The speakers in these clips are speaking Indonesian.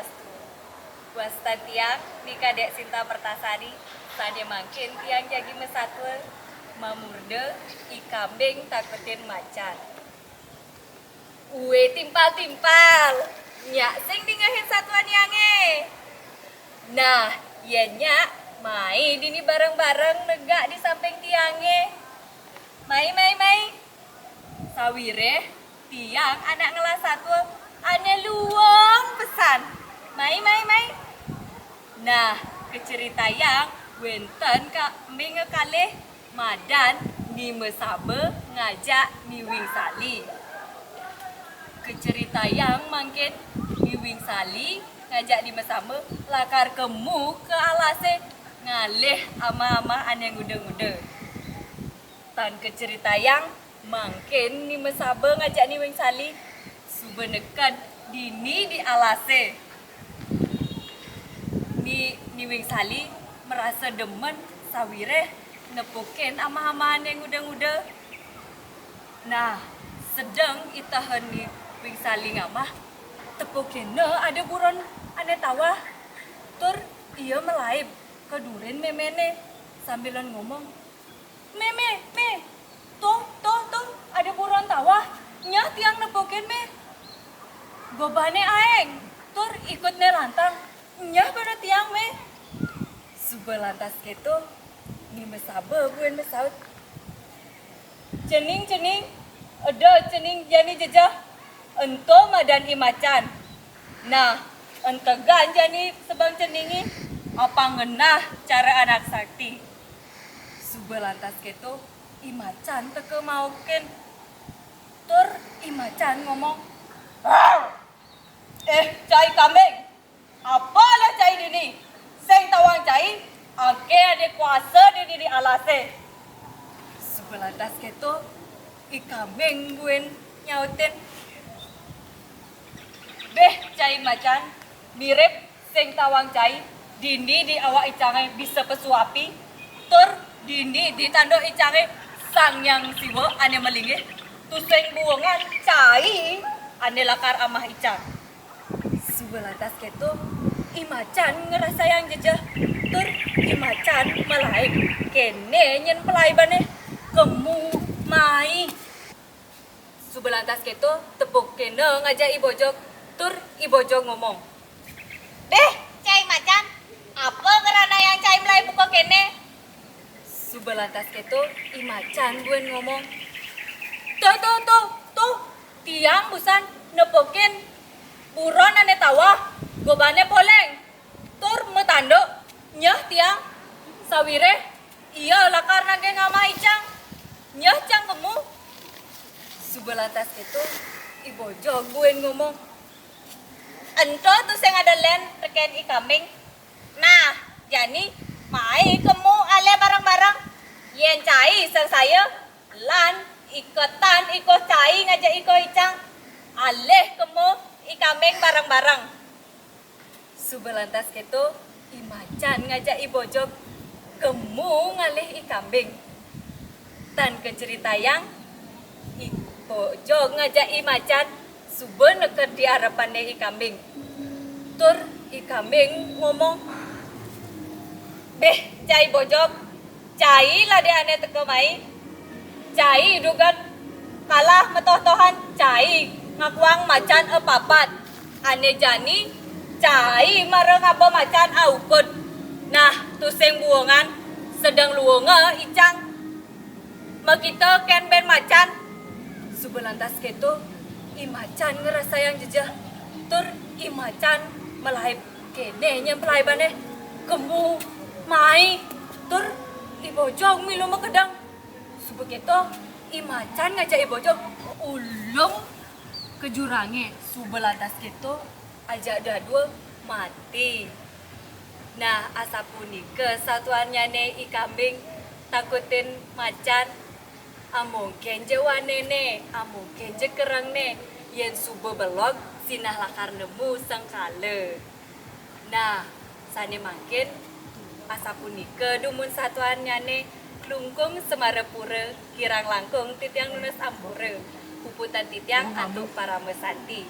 Swastiastu. Wasta tiang ni Kadek Sinta Pertasari, sade mangkin tiang jagi mesatwe, mamurde ikambing takutin macan. Uwe timpal-timpal, nyak sing dingahin satuan yange. Nah, iya nyak, mai dini bareng-bareng negak di samping tiange. Mai. Sawire, tiang anak ngelas satu, ane luang pesan. Mai. Nah, kecerita yang wenten kambing ngekalih madan ni mesabe ngajak ni wing sali. Kecerita yang mangkin ni wing sali ngajak di mesabe lakar kemu ke alase ngalih ama-ama ane ngude-ngude. Tan kecerita yang mangkin ni mesabe ngajak ni wing sali subenekan dini di alase. Ni wing sali merasa demen sawire nepukin ama-ama yang ngude-ngude. Nah, sedang itahan ni wing sali ngamah tepukin ada buron ane tawa. Tur ia melaib ke duren memene sambilan ngomong, Me, tuh, ada buron tawa, nyah tiang nepukin me. Gobane aeng, tur ikut ne lantang, nyah pada tiang me. Subelantas keto, ni mesabe buen mesaut. Cening, ada cening jani jejah, ento madan imacan. Nah, entegan jani sebang ceningi, apa ngenah cara anak sakti. Subelantas keto, imacan teke maukin. Tur imacan ngomong, cai kambing, apalah cai dini? Seng tawang cai, ake ada kuasa di diri alase. Subelantas keto, ikambing buen nyautin. Beh cai macan, mirip seng tawang cai, dini di awak icange bisa pesuapi, tur dini di tando icange sang yang siwa ane melingih, tuseng buangan cai ane lakar amah icang. Subelantas keto, imacan ngerasa yang jejah, tur imacan melaik, kene nyen pelaibane, kemu mai. Subelantas keto, tepuk kene ngajak ibojok, tur ibojok ngomong, Beh, cai macan, apa kerana yang cai melai buka kene? Subelantas keto, imacan buen ngomong, Tuh, tiang busan nepokin buron ane tawa, gobane poleng, tur metando, nyah tiang, sawire, iya lakar nage ngama icang, nyah cang kemu. Subelantas keto, ibojok buen ngomong, ento tuh sing ada len reken ikambing. Nah, jani mai kemu ale barang-barang. Yen cai sang saya lan ikotan iko cai ngajak iko icang. Aleh kemu ikambing barang-barang. Subelantas keto imacan ngajak ibojok kemu ngalih ikambing. Tan kecerita yang ibojok ngajak imacan sube neket di harapannya ikambing. Tur ikambing ngomong, Beh, cai bojok, cai lah de ane teke mai. Cai dugan kalah metoh-tohan cai ngakuang macan papat. Ane jani cai mareng apa macan aukut. Nah, tuseng buangan sedang luonga icang. Makita ken ben macan. Subelantas keto imacan ngerasa yang jejah. Tur imacan melaib kene nyem pelaibane kemu mai. Tur ibojok milu makedang. Subeketo imacan ngajak ibojok ulung ke jurange. Subelantas keto ajak dadua mati. Nah, asapunika satuannya ne ikambing takutin macan. Amungken je wanene, amungken je kerang ne, yen sube belog sinah lakar nemu sengkala. Nah, sane mangkin asapunika dumun satuannya ne lungkung semarepura kirang langkung titiang nunes ambore puputan titiang antuk para mesanti.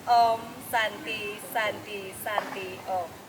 Om Santi Santi Santi Om.